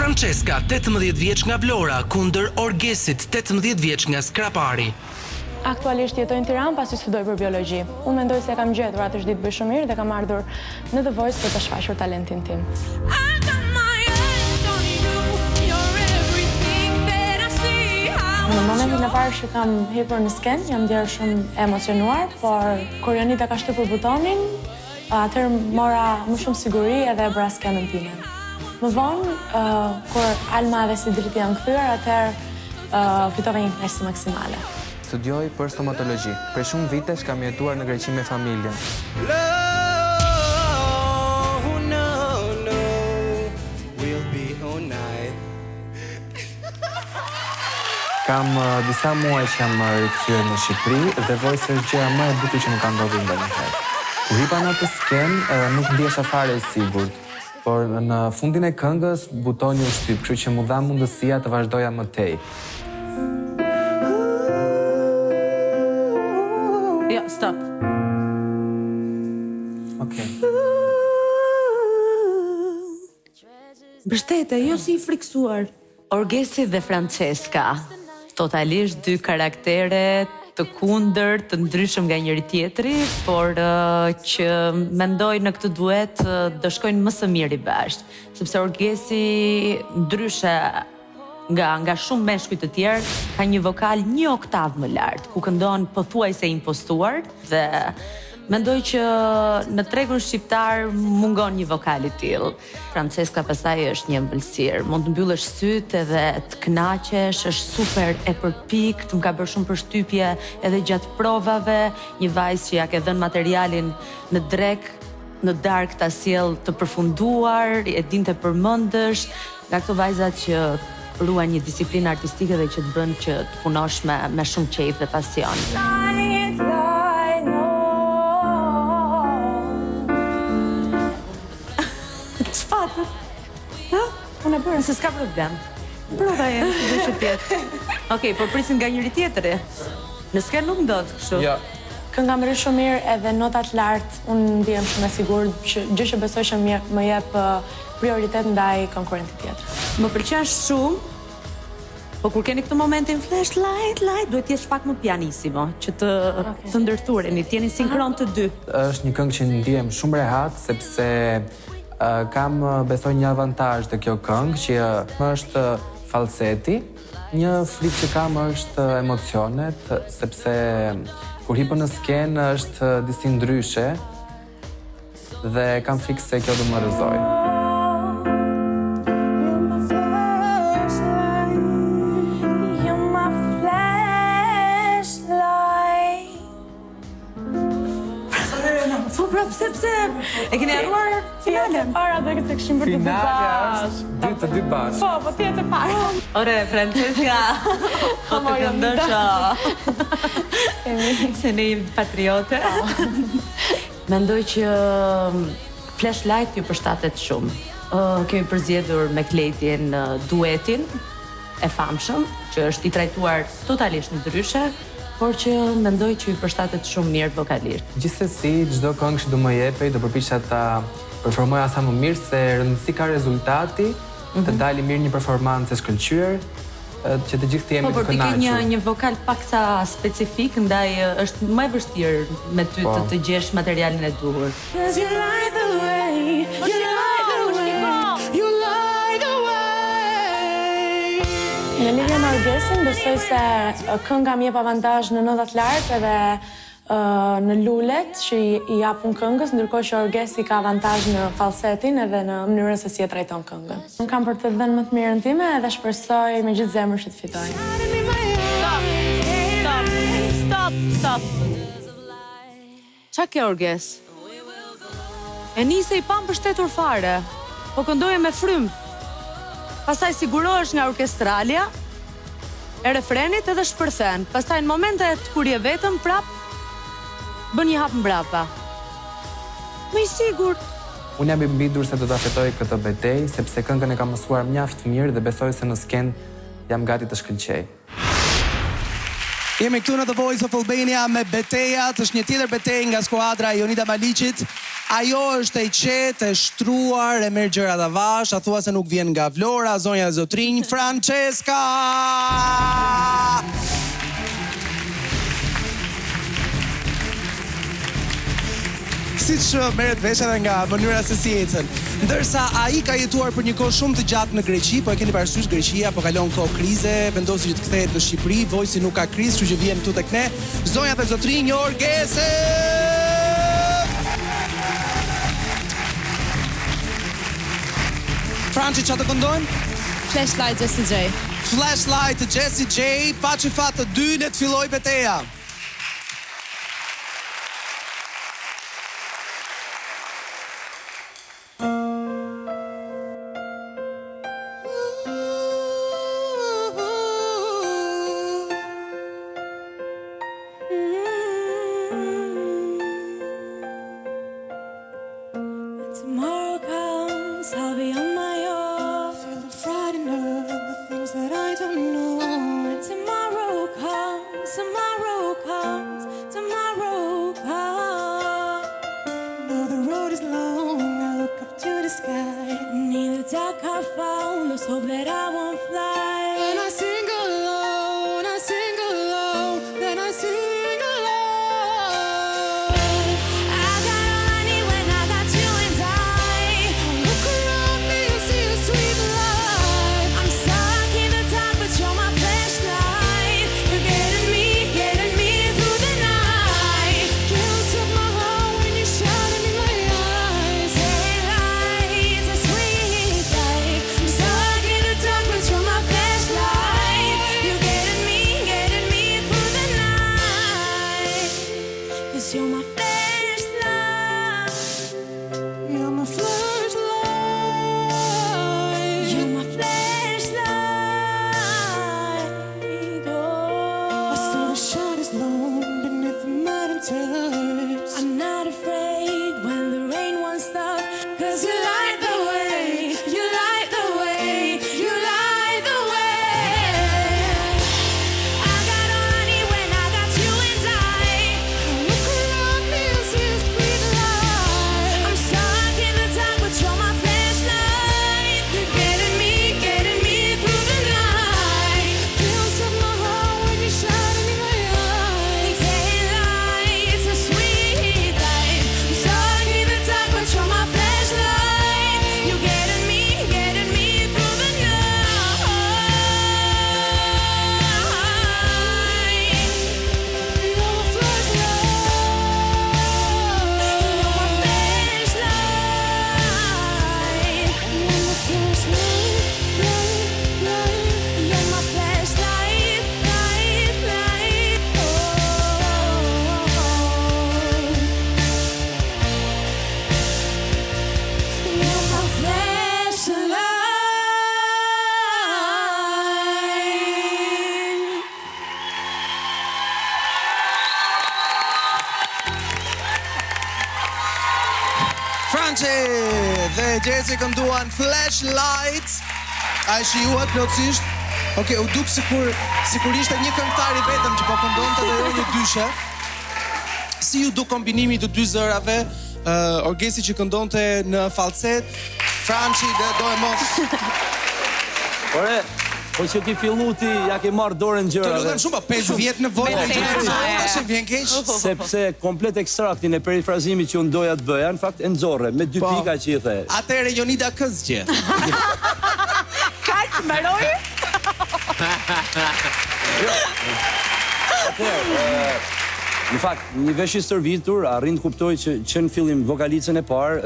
Francesca, 18 vjeç nga Vlora, kundër Orgesit, 18 vjeç nga Skrapari. Aktualisht jetoj në Tiranë pasi studoj për biologji. Unë mendoj se kam gjetur atë ç'di të bëj shumë mirë dhe kam ardhur në The Voice për të shfaqur talentin tim. Në momentin e parë që kam hipur në skenë, jam ndjerë shumë emocionuar, por kur Jonida ka shtypur butonin, atëherë mora më shumë siguri edhe e bëra skenën time. Më vonë, kur Alma dhe Sidrit janë kthyer, atëherë fitova një kënaqësi maksimale. Studioj për stomatologji. Për shumë vitesh kam jetuar në Greqi me familjen. Kam disa muaj që jam rikthyer në Shqipëri dhe Voice është gjëja më e bukur që më ka ndodhur ndonjëherë. Kur hipa në atë skenë, nuk ndjesha fare e sigurt, por në fundin e këngës butoni u shtyp, kështu që mu dha mundësia të vazhdoja më tej. Jo, stop. Okej. Mbështete, jo si i friksuar. Orgesi dhe Francesca, totalisht dy karaktere të kundër, të ndryshëm nga njëri tjetri, por që mendoj në këtë duet do shkojnë më së miri bashkë, sepse Orgesi ndryshe nga shumë meshkuj të tjerë, ka një vokal një oktavë më lartë, ku këndon pothuajse impostuar dhe mendoj që në tregun shqiptar mungon një vokal i tillë. Francesca pastaj është një ëmbëlsirë, mund të mbyllësh sytë edhe të kënaqesh, është super e përpikt, më ka bërë shumë përshtypje edhe gjatë provave, një vajzë që ja ke dhënë materialin në drek, në dark ta sjell të përfunduar, e dinte përmendësh, nga këto vajzat që ruajnë një disiplinë artistike dhe që të bën që të punosh me shumë qejf dhe pasion. Unë e bërë, se s'ka problem. Prova e si dhe që tjetë. Okej, por prisin nga njëri tjetëri. Në skenë nuk ndodhë kështu. Jo. Kënga më rri shumë mirë edhe notat lartë, unë ndihem shumë e sigurt, gjë që besoj që më jep prioritet ndaj konkurrentit tjetër. Më pëlqen shumë, po kur keni këtë momentin flashlight, duhet t'jesh pak më pianissimo, që të ndërthureni, t'jeni sinkron të dy. Është një këngë që ndihem shumë rehat, sepse kam besoj një avantazh të kjo këngë, që më është falseti. Një frikë që kam është emocionet, sepse kur hipën në skenë është disi ndryshe dhe kam frikë se kjo do më rrëzoj. Sepse e keni harruar finalen. Para do që kishim bërë Finale është dy bashkë. Po tjetë e para. Ore, Francesca, po të këndosha. Se ne jemi patriote. Mendoj që Flashlight ju përshtatet shumë. Kemi përzgjedhur me Kletin duetin e famshëm, që është i trajtuar totalisht ndryshe, por që mendoj që ju përshtatet shumë mirë vokalisht. Gjithsesi, çdo këngë që do më jepej, do përpiqja ta performoja sa më mirë, se rëndësi ka rezultati, të dali mirë një performancë e shkëlqyer, që të gjithë të jemi të kënaqur. Po, por ti ke një vokal paksa specifik, ndaj është më e vështirë me ty të gjesh materialin e duhur. Në lidhje me Orgesin, besoj se kënga më jep avantazh në notat lartë edhe në lulet që i japun këngës, ndërkohë që Orgesi ka avantazh në falsetin edhe në mënyrën se si e trajton këngën. Unë kam për të dhënë më të mirën time edhe shpresoj me gjithë zemër që të fitoj. Stop. Qa ke Orges? E nise i pam mbështetur fare, po këndoje me frymë. Pastaj sigurohesh nga orkestralja, e refrenit edhe shpërthen. Pastaj në momentet kur je vetëm prap, bën një hap mbrapa. Më i sigurt. Unë jam i mbitur se do ta fitoj këtë betejë, sepse këngën e kam mësuar mjaft mirë dhe besoj se në skenë jam gati të shkëlqej. Jemi këtu në The Voice of Albania me betejat, është një tjetër betejë nga skuadra e Jonida Maliqit. Ajo është e qetë, e shtruar, e merr gjërat avash, a thua se nuk vjen nga Vlora, zonja e zotrinj, Francesca! Siç merret vesh edhe nga mënyra se si ecën. Ndërsa ai ka jetuar për një kohë shumë të gjatë në Greqi, po e keni parasysh Greqia po kalon kohë krize, vendosi që të kthehet në Shqipëri, Vojsi nuk ka krizë, kështu që vjen këtu tek ne. Zonjat e zotrinj, Orgese! Franci, që të këndojmë? Flashlight Jessie J. Flashlight të Jessie J, pa që fatë të dy, le të filloj beteja. Tomorrow comes, I'll be on my own, feeling frightened of the things that I don't know. And tomorrow comes, tomorrow comes, tomorrow comes. Though the road is long, I look up to the sky. And in the dark I found, let's hope that I won't fly. And I sing alone, I sing alone, then I sing alone. You're my flashlight. You're my flashlight. You're my flashlight. Oh. I saw the shadows long beneath the mountain tops. I'm not afraid when the rain won't stop. 'Cause you light the way. You light the way. You light the way. I got all I need when I got you inside. Look around me and see this pretty light. I'm stuck in the dark, but you're my flashlight. You're getting me through the night. Can't stop my heart when you're shining in my eyes. Daylight, it's a sweet light. I'm stuck in the dark, but you're my flashlight. You're getting me through the night. You're my Franci dhe Gjesi kënduan Flashlights. A e shijuat plotësisht? Okej, u duk sikur ishte një këngëtar i vetëm që po këndonte dhe jo një dyshe. Si ju duk kombinimi të dy zërave, Orgesi që këndonte në falset, Franci dhe do e mos. Ore, po që ti fillu ti, ja ke marrë dorën Të gjërave. lutem shumë, 5 vjet në vojnë, tash e vjen keq. Sepse komplet ekstraktin e perifrazimit që unë doja të bëja, në fakt e nxorre me 2 pika që i the. Atëre Jonida Këzgje. Kaq mbaroj? Në fakt, një vesh i stërvitur, arrin të kuptoj që në fillim vokalicën e parë,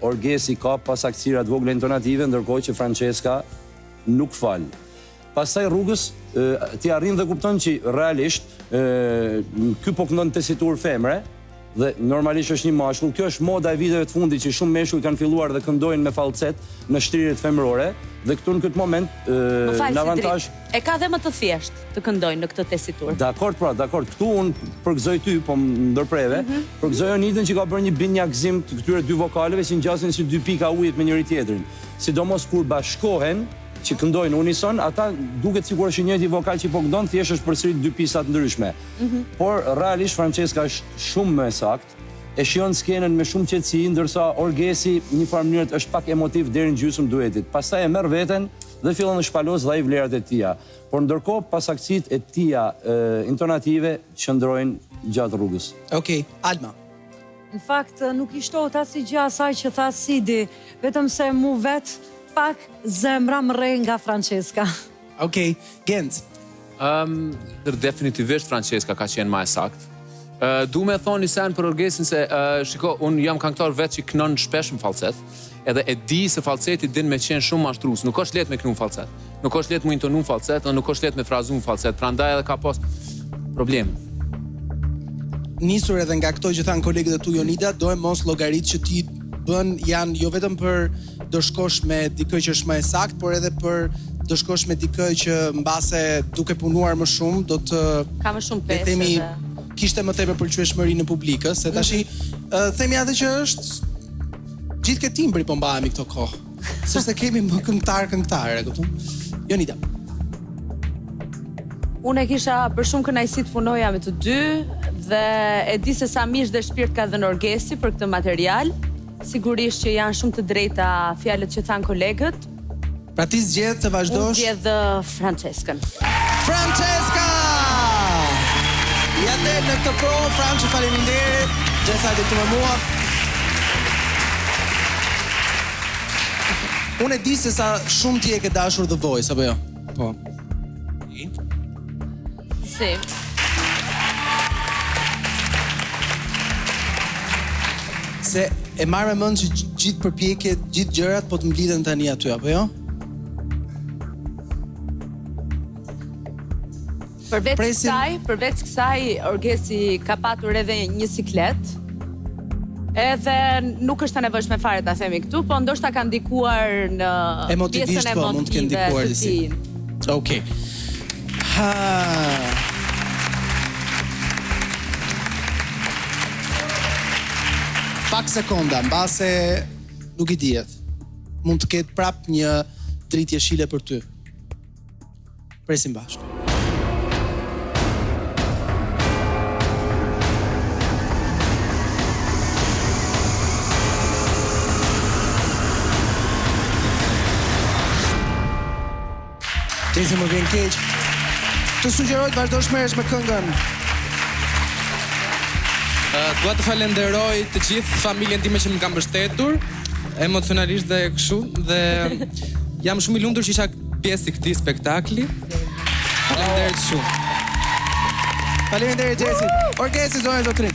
Orgesi ka pas aktësira të vogla intonative, ndërkohë që Francesca nuk fal. Pastaj rrugës ti arrin dhe kupton që realisht ky po këndon tesitur femre dhe normalisht është një mashkull. Kjo është moda e viteve të fundit që shumë meshkuj kanë filluar dhe këndojnë me falcet në shtrirjet femërore dhe këtu në këtë moment në avantazh E ka dhe më të thjesht të këndojnë në këtë tesitur. Dakord, pra, dakord. Këtu unë përgëzoj ty, po më ndërpreve, përgëzoj Onidën që ka bërë një binjakzim të këtyre 2 vokaleve që ngjasin si 2 pika ujit me njëri tjetrin. Sidomos kur bashkohen, që këndojnë unison, ata duket sikur është njëjti vokal që po këndon, thjesht është përsërit 2 pisa të ndryshme. Por realisht Francesca është shumë më saktë e shijon skenën me shumë qetësi, ndërsa Orgesi në një farë mënyrë është pak emotiv deri në gjysmë duetit. Pastaj e merr veten dhe fillon të shpalos dhe ai vlerat e tia. Por ndërkohë pasaktësitë e tia intonative qëndrojnë gjatë rrugës. Okej, Alma. Në fakt, nuk i shtohet asgjë asaj që tha Sidi, vetëm se mu vet pak zemra më rre nga Francesca. Okej, Genc. Definitivisht Francesca ka qenë më e saktë. Du me thonë një sen për Orgesin se, shiko, unë jam këngëtar vetë që kënon shpesh në falset, edhe e di se falseti din me qenë shumë mashtrus, nuk është letë me kënu në falset, nuk është letë me intonu në falset, dhe nuk është letë me frazu në falset, pra ndaj edhe ka pas problem. Nisur edhe nga këto që thanë kolegët e tu Jonida, do e mos llogarit që ti bën janë jo vetëm për do shkosh me dikë që është më e saktë, por edhe për do shkosh me dikë që mbase duke punuar më shumë do të Ka më shumë pesë. themi kishte më tepër pëlqyeshmëri në publikë, se tashi themi atë që është gjithë këtë timbri po mbahemi këto kohë. Sepse kemi më këngëtar, e kupton? Jonida. Unë e kisha për shumë kënaqësi të punoja me të dy dhe e di se sa mish dhe shpirt ka dhënë Orgesi për këtë material. Sigurisht që janë shumë të drejta fjalët që thanë kolegët. Pra ti zgjedh të vazhdosh? Unë zgjedh Franceskën. Francesca! Ja dhe në këtë provë, Franci, faleminderit. Gjesa të me mua. Unë e di se sa shumë ti e ke dashur The Voice, apo jo? Po. Si. Se e marrë me mend që gjithë përpjekjet, gjithë gjërat po të mblidhen tani aty, apo jo? Përveç kësaj, Orgesi ka patur edhe një siklet. Edhe nuk është të nevojshme fare ta themi këtu, po ndoshta ka ndikuar në emotivisht, po mund të kenë ndikuar disi. Okej. Pak sekonda, mbase nuk i dihet. Mund të ketë prap një dritë jeshile për ty. Presim bashkë. Gjesi më vjen keq. Të sugjeroj të vazhdosh merresh me këngën. Dua të falenderoj të gjithë familjen time që më kanë mbështetur emocionalisht dhe kështu dhe jam shumë i lumtur që isha pjesë i këtij spektakli. Faleminderit shumë. Faleminderit Gjesi. Orgesi zonë zotrin.